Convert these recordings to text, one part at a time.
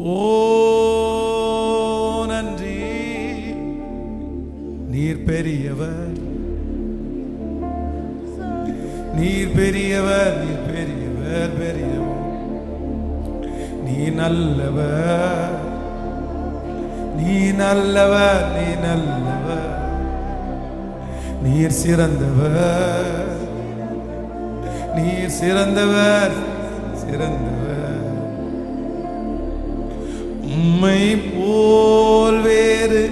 ஓ நன்றி. நீர் பெரியவர், நீர் பெரியவர், நீர் பெரியவர், பெரியவர். நீ நல்லவர், நீ நல்லவர், நீ நல்லவர். நீர் சிறந்தவர், நீர் சிறந்தவர், சிறந்தவர். உம்மை போல் வேறு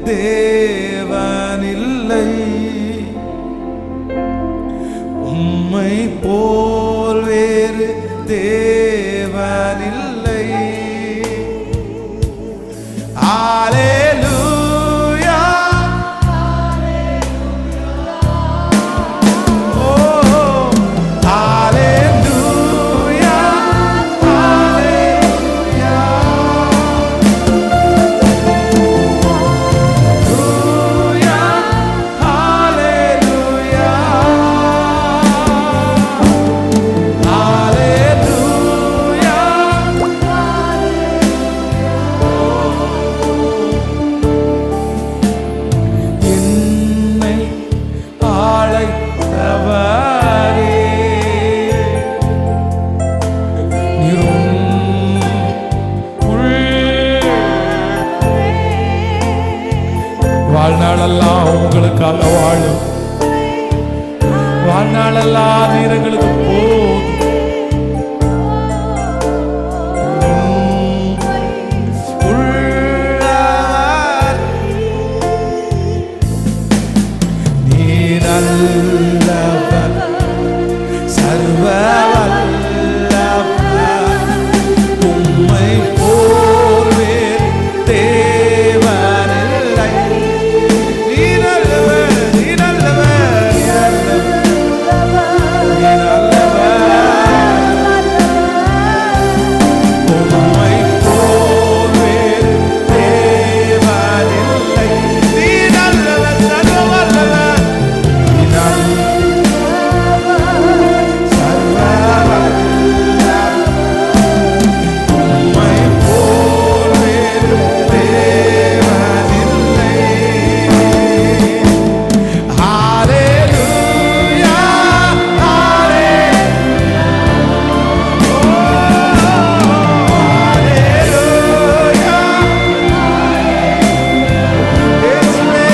தேவனில்லை, உம்மை போல் வேறு தேவனில்லை. ஹல்லேலூயா, ஓ ஹல்லேலூயா, ஹல்லேலூயா, வாழ்நாளெல்லாம் உங்களுக்காக வாழும், வாழ்நாளெல்லாம் நீரங்களுக்கு போதும். உள்ளவர் நீர் நல்லவர், சர்வ வல்லவர். உம்மை போல் வேறு தேவனில்லை. நீர் நல்லவர், நீர் நல்லவர், நீர் நல்லவர். உம்மை போல் வேறு தேவனில்லை. நீர் நல்லவர், சர்வ வல்லவர். நீர் நல்லவர், சர்வ வல்லவர். உம்மை போல் வேறு தேவனில்லை. ஹல்லேலூயா, ஹல்லேலூயா, ஓ ஹல்லேலூயா, இயேசுவே.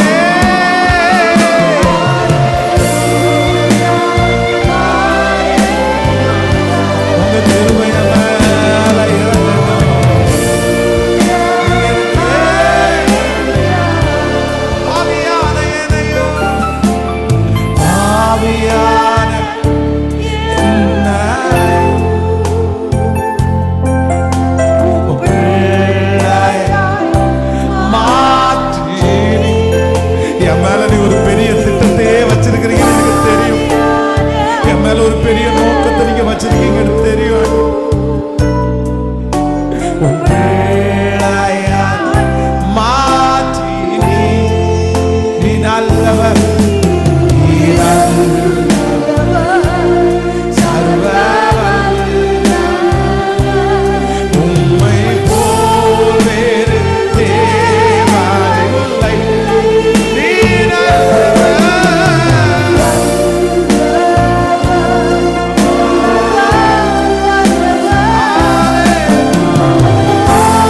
உங்க கிருபை மேல இறங்கட்டும். ஆவியான என்னையும், ஆவியான என்னையும் உம் பிள்ளையாய் மாற்றி. என் மேல நீ ஒரு பெரிய திட்டத்தையே வச்சிருக்கிறீங்க, எனக்கு தெரியும். என் மேல ஒரு பெரிய நோக்கத்தை நீங்க வச்சிருக்கீங்க, எனக்கு தெரியும். உம் பிள்ளையாய் மாற்றி நீ நல்லவர், நீ நல்லவர், சர்வ வல்லவர். உம்மை போல் வேறு தேவனில்லை. நீ நல்லவர். ஹல்லேலூயா,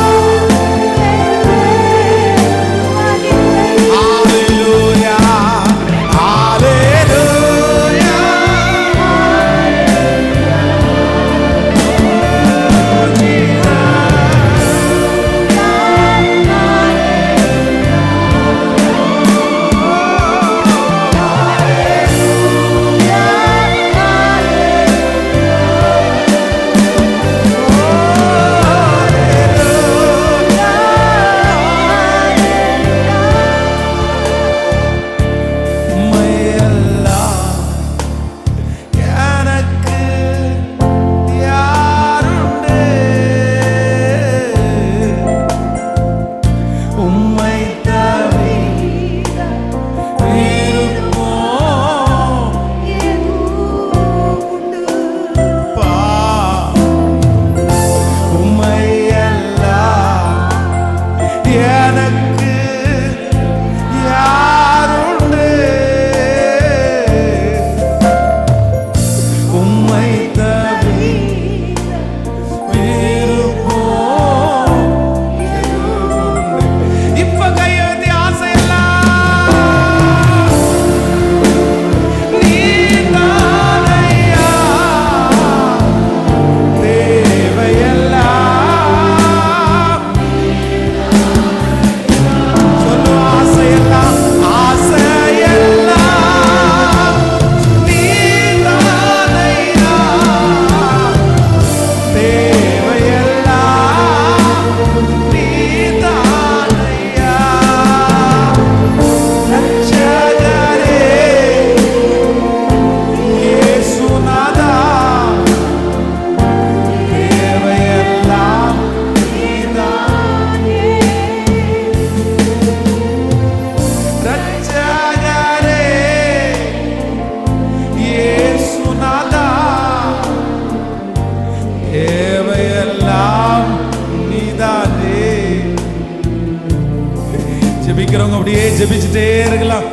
ஆராதிக்கிறவங்க அப்படியே ஜெபிச்சுட்டே இருக்கலாம்.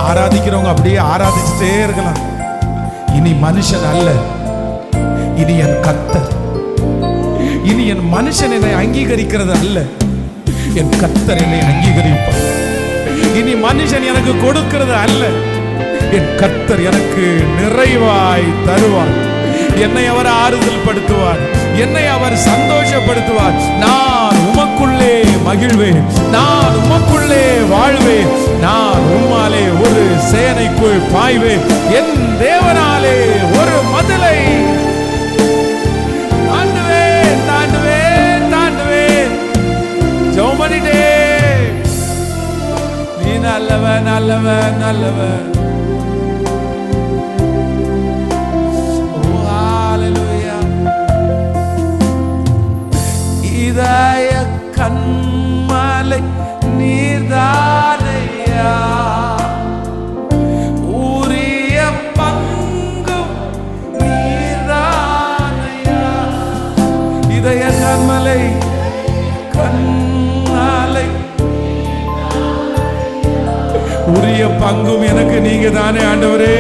ஆராதிக்கிறவங்க அப்படியே ஆராதிச்சுட்டே இருக்கலாம். இனி மனுஷன் அல்ல, இனி என் கர்த்தர். இனி என் மனுஷன் என்னை அங்கீகரிக்கிறது அல்ல, என் கர்த்தர் என்னை அங்கீகரிப்பார். இனி மனுஷன் எனக்கு கொடுக்கிறது அல்ல, என் கர்த்தர் எனக்கு நிறைவாய் தருவார். என்னை அவர் ஆறுதல் படுத்துவார், என்னை அவர் சந்தோஷப்படுத்துவார். நான் உமக்குள்ளே மகிழ்வேன், நான் உமக்குள்ளே வாழ்வேன், நான் உம்மாலே ஒரு சேனைக்குள் பாய்வேன், என் தேவனாலே ஒரு மதிலை தாண்டுவேன், தாண்டுவேன், தாண்டுவேன். ஜெபம் பண்ணிட்டே, நீ நல்லவன், நல்லவன், நல்லவன். இதய கண்மலை நீர்தானையா, உரிய பங்கும் நீர்தானையா. இதய கண்மலை, கண்மலை உரிய பங்கும் எனக்கு நீங்க தானே ஆண்டவரே.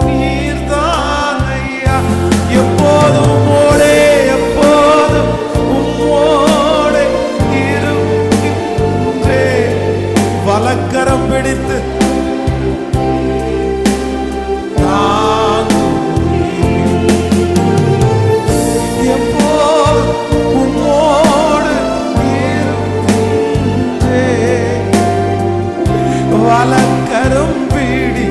நீர்தானையா, எப்போதும் உம்மோடே, எப்போதும் உம்மோடே இருக்கின்றே. வலக்கரம் பிடித்து எப்போதும் உம்மோடு இருக்கின்றே. வலக்கரம் பிடி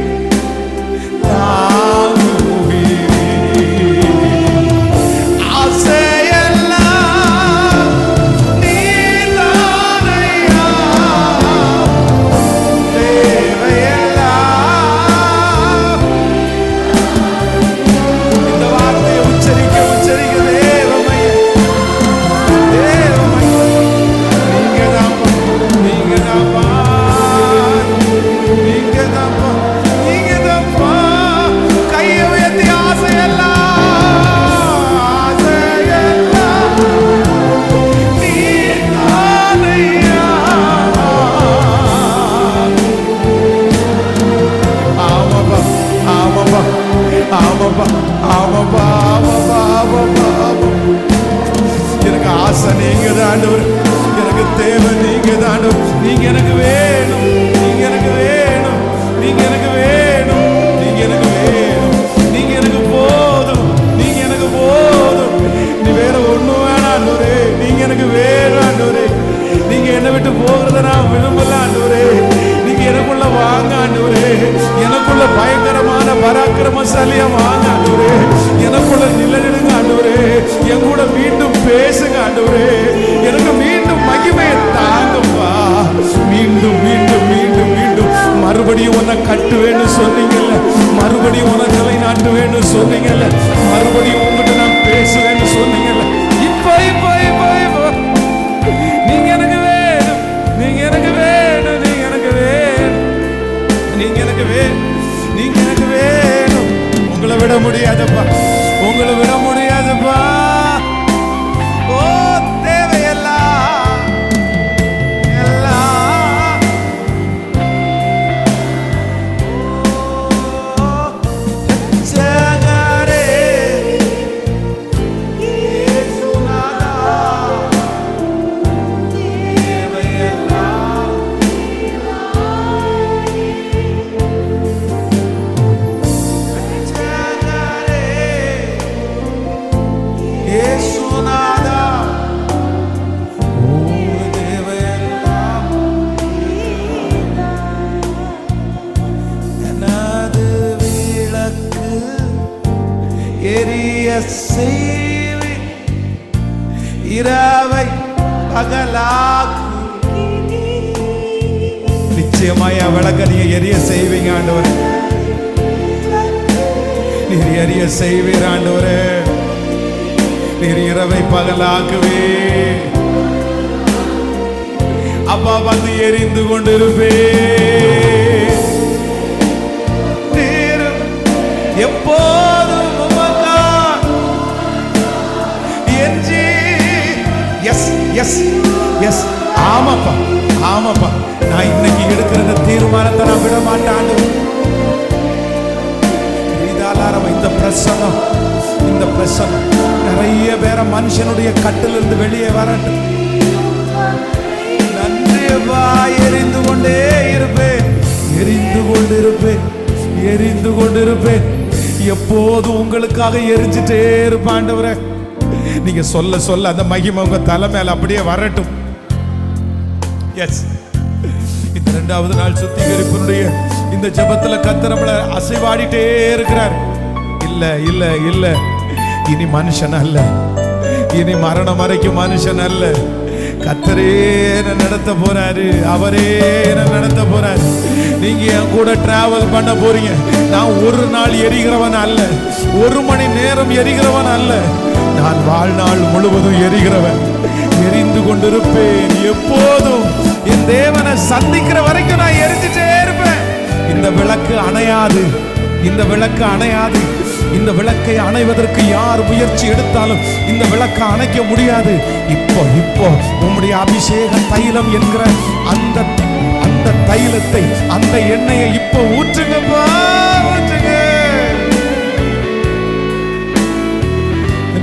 எனக்கு ஆசை நீங்க தான், எனக்கு தேவை நீங்க தான். நீங்க எனக்கு வேணும், நீங்க எனக்கு வேணும், நீங்க எனக்கு வேணும், நீங்க எனக்கு வேணும், நீங்க எனக்கு போதும், நீங்க எனக்கு போதும். நீ வேற ஒண்ணும் வேணாம் ஆண்டவரே, நீங்க எனக்கு வேணும் ஆண்டவரே. நீங்க என்னை விட்டு போகிறத நான் விரும்பல ஆண்டவரே. நீங்க எனக்குள்ள வாங்க ஆண்டவரே, எனக்குள்ள பயங்கரமான பராக்கிரமசாலியா வாங்க ஆண்டவரே. எனக்குள்ள நிலைநிடுங்க ஆண்டவரே, என் கூட மீண்டும் பேசுங்க ஆண்டவரே. எனக்கு மீண்டும் மகிமையை தாங்கப்பா. மீண்டும் மீண்டும் மீண்டும் மீண்டும் மறுபடியும் உன்னை கட்டுவேன்னு சொன்னீங்கல்ல, மறுபடியும் உன்னை நிலைநாட்டுவேன்னு சொன்னீங்கல்ல, மறுபடியும் உங்ககிட்ட நான் பேசுவேன்னு சொன்னீங்கல்ல. இப்போ இப்போ இப்போ இப்போ நீங்க எனக்கு வேணும், நீங்க எனக்கு வேணும், நீங்க எனக்கு வேணும், நீங்க எனக்கு வேணும், நீங்க எனக்கு வேணும். உங்களை விட முடியாதப்பா, உங்களை விட முடியாதப்பா. ஓ தேவையெல்லாம் எல்லாம் ஜகரே இயேசுநாதா. தேவையெல்லாம் இயேசுநாதா. ஓ தேவையெல்லாம் எனது விளக்கு எரிய செய்வி, இரவை பகலாக்கு. நிச்சயமாய் விளக்க நீங்க எரிய செய்வீங்க ஆண்டவரே, நீர் எரிய செய்வீர் ஆண்டவரே. நீர் இரவை பகலாக்குவே அப்பா, வந்து எரிந்து கொண்டிருப்பே. எப்போதும் எஸ் எஸ் எஸ் ஆமாப்பா, ஆமாப்பா, நான் இன்னைக்கு எடுக்கிற இந்த தீர்மானத்தை நான் விட மாட்டேன். இந்த பிரசனம், இந்த பிரசனம் நிறைய பேர மனுஷனுடைய கட்டிலிருந்து வெளியே வரட்டும். நன்றியப்பா. எரிந்து கொண்டே இருப்பேன், எரிந்து கொண்டிருப்பேன், எரிந்து கொண்டிருப்பேன். எப்போதும் உங்களுக்காக எரிஞ்சிட்டே இருப்பாண்டவரே. நீங்க சொல்ல சொல்ல அந்த மகிமை உங்க தலை மேல அப்படியே வரட்டும். எஸ், இந்த 2வது நாள் சுத்திகரிப்பினுடைய இந்த ஜெபத்துல கர்த்தர் நம்மள அசைவாடிட்டே இருக்கிறார். இல்ல இல்ல இல்ல, இனி மனுஷன் அல்ல, இனி மரணம் வரைக்கும் மனுஷன் அல்ல. கர்த்தரே நடத்த போறாரு, அவரே நடத்த போறாரு. நீங்க என் கூட டிராவல் பண்ண போறீங்க. நான் ஒரு நாள் எரிகிறவன் அல்ல, ஒரு மணி நேரம் எரிகிறவன் அல்ல, நான் வாழ்நாள் முழுவதும் எரிகிறவன். எரிந்து கொண்டிருப்பேன் எப்போதும். என் தேவனை சந்திக்கிற வரைக்கும் நான் எரிஞ்சிட்டே இருப்பேன். இந்த விளக்கு அணையாது, இந்த விளக்கு அணையாது. இந்த விளக்கை அணைவதற்கு யார் முயற்சி எடுத்தாலும் இந்த விளக்கை அணைக்க முடியாது. இப்போ இப்போ உம்முடைய அபிஷேக தைலம் என்கிற அந்த அந்த தைலத்தை, அந்த எண்ணெயை இப்போ ஊற்றுங்கப்பா, ஊற்றுங்க.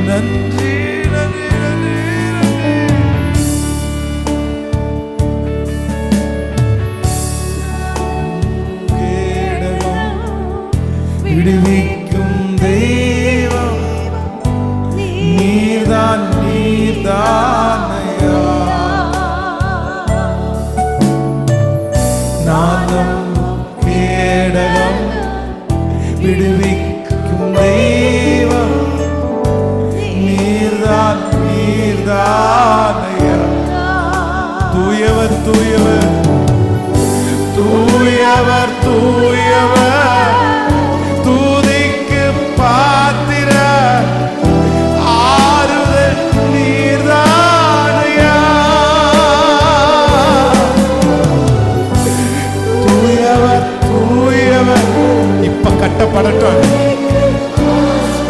நன்றி நன்றி நன்றி. கேடகம் விடுவிக்கும் தெய்வம் நீர்தான், நீர்தானையா. நானும் கேடகம் விடுவிக்கும் தெய்வம் நீர்தான், நீர்தானையா. தூயவர் தூயவர் தூயவர் தூயவர், தூதிக்கு பாத்திர ஆறுதல் நீர்தானையா. தூயவர் தூயவர். இப்ப கட்டப்படட்டும்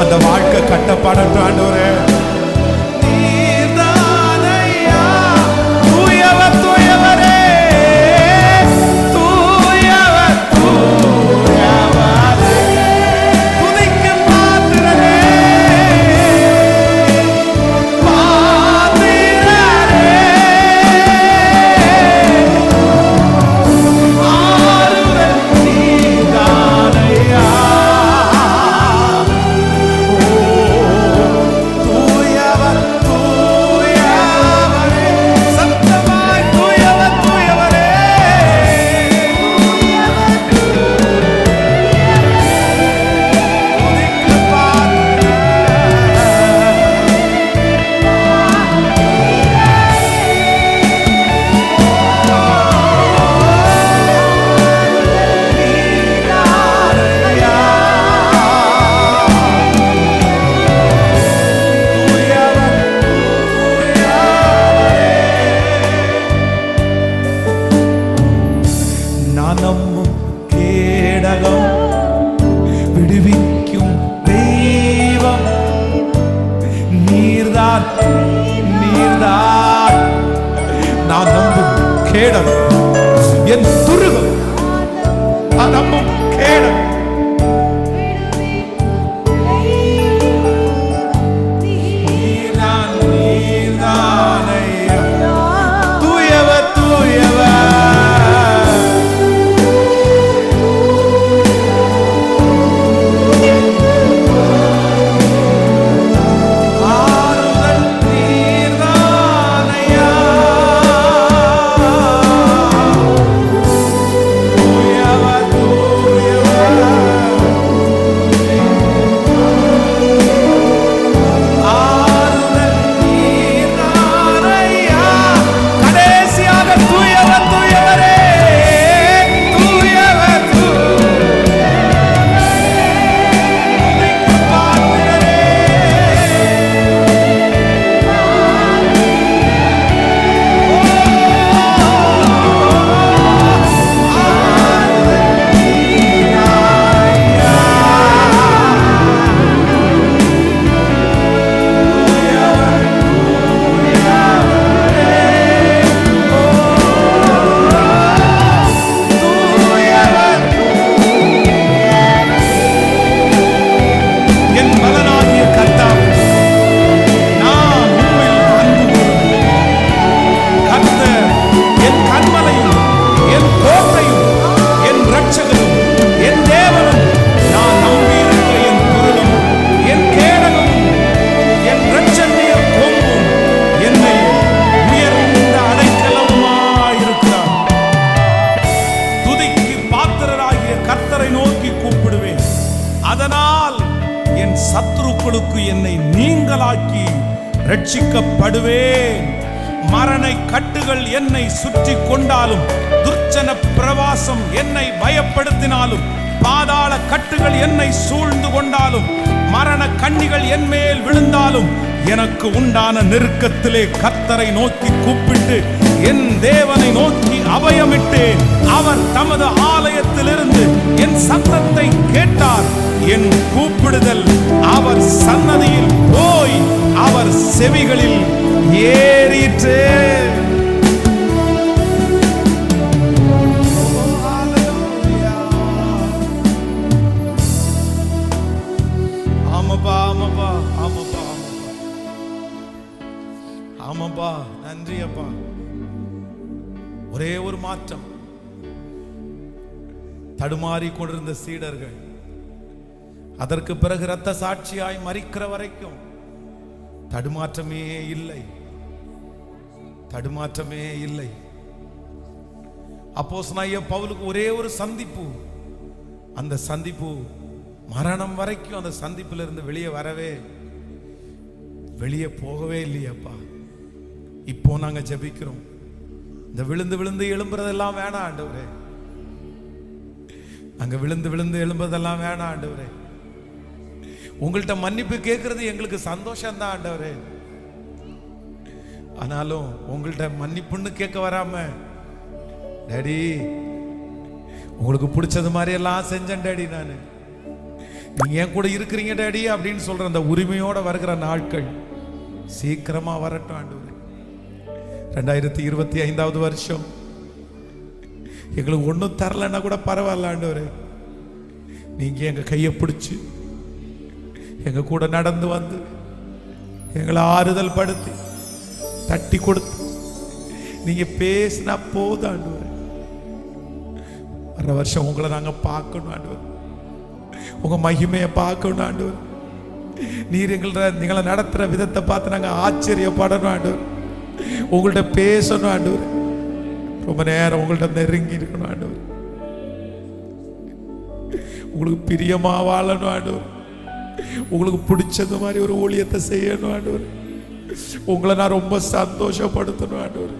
அந்த வாழ்க்கை, கட்டப்படட்டும் ஆண்டவரே. என் துருகம் நம்பும் கேடம். தூயவர் தூயவர் ஆறுதல் நீர்தானையா. ரட்சிக்கப்படுவேன். மரண கட்டுகள் என்னை சுற்றி கொண்டாலும், துர்ச்சன பிரவாசம் என்னை பயப்படுத்தினாலும், பாதாள கட்டுகள் என்னை சூழ்ந்து கொண்டாலும், மரண கண்ணிகள் என் மேல் விழுந்தாலும், எனக்கு உண்டான நெருக்கத்திலே கர்த்தரை நோக்கி கூப்பிட்டு என் தேவனை நோக்கி அபயமிட்டு, அவர் தமது ஆலயத்திலிருந்து என் சத்தத்தை கேட்டார். என் கூப்பிடுதல் அவர் சன்னதியில் போய் அவர் செவிகளில் ஏறிற்று. ஆமாப்பா, ஆமாப்பா, ஆமாப்பா, ஆமாப்பா, நன்றி அப்பா. ஒரே ஒரு மாற்றம். தடுமாறி கொண்டிருந்த சீடர்கள் அதற்கு பிறகு இரத்த சாட்சியாய் மரிக்கிற வரைக்கும் தடுமாற்றமே இல்லை, தடுமாற்றமே இல்லை. அப்போஸ்தலனாகிய பவுலுக்கு ஒரே ஒரு சந்திப்பு. அந்த சந்திப்பு மரணம் வரைக்கும் அந்த சந்திப்பிலிருந்து வெளியே வெளியே போகவே இல்லையப்பா. இப்போ நாங்க ஜெபிக்கிறோம், இந்த விழுந்து விழுந்து எழும்புறதெல்லாம் வேணாம் ஆண்டவரே. அங்க விழுந்து விழுந்து எழும்புறதெல்லாம் வேணாம் ஆண்டவரே. உங்கள்கிட்ட மன்னிப்பு கேட்கறது எங்களுக்கு சந்தோஷம் தான் ஆண்டவரே. ஆனாலும் உங்கள்கிட்ட மன்னிப்புன்னு கேட்க வராம, டேடி உங்களுக்கு பிடிச்சது மாதிரி எல்லாம் செஞ்சேன் டேடி, நான் நீங்க என் கூட இருக்கிறீங்க டேடி அப்படின்னு சொல்ற அந்த உரிமையோட வருகிற நாட்கள் சீக்கிரமா வரட்டும் ஆண்டவரே. 2025 வருஷம் எங்களுக்கு ஒன்றும் தரலன்னா கூட பரவாயில்ல ஆண்டவரே. நீங்க எங்க கையை பிடிச்சு எங்க கூட நடந்து வந்து எங்களை ஆறுதல் படுத்தி தட்டி கொடுத்து நீங்க பேசினா போதும் ஆண்டவரே. வர வருஷம் உங்களை நாங்க பார்க்கணும் ஆண்டவரே, உங்க மகிமையை பார்க்கணும் ஆண்டவரே. நீர் நீங்களை நடத்துற விதத்தை பார்த்து நாங்க ஆச்சரியப்படணும் ஆண்டவரே. உங்கள்ட்ட பேசணும் ஆண்டவரே. ரொம்ப நேரம் உங்கள்ட்ட நெருங்கி இருக்கணும் ஆண்டவரே. உங்களுக்கு பிரியமா வாழணும் ஆண்டவரே. உங்களுக்கு பிடிச்சது மாதிரி ஒரு ஊழியத்தை செய்யணும் ஆண்டவரே. உங்களை நான் ரொம்ப சந்தோஷப்படுத்தணும் ஆண்டவரே.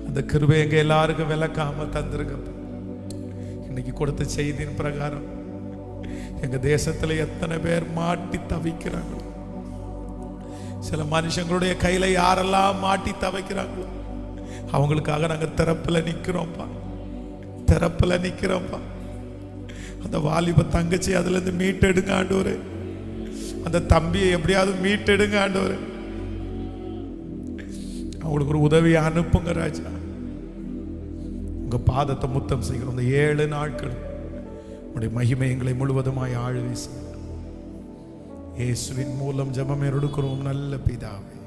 அந்த கிருபை எங்க எல்லாருக்கும் விளக்காம தந்திருக்க. இன்னைக்கு கொடுத்த செய்தியின் பிரகாரம் எங்க தேசத்துல எத்தனை பேர் மாட்டி தவிக்கிறாங்க. சில மனுஷங்களுடைய கையில யாரெல்லாம் மாட்டி தவிக்கிறாங்களோ அவங்களுக்காக நாங்க திறப்புல நிக்கிறோம்ப்பா, திறப்புல நிக்கிறோம்ப்பா. அந்த வாலிப தங்கச்சி அதுல இருந்து மீட்டெடுங்க ஆண்டவரே. அந்த தம்பியை எப்படியாவது மீட்டெடுங்க ஆண்டவரே. அவங்களுக்கு ஒரு உதவியை அனுப்புங்க ராஜா. உங்க பாதத்தை முத்தம் செய்கிறோம். இந்த 7 நாட்கள் உடைய மகிமை எங்களை முழுவதுமாய் ஆழ்வி. இயேசுவின் மூலம் ஜெபம் எடுக்கிறோம் நல்ல பிதாவே.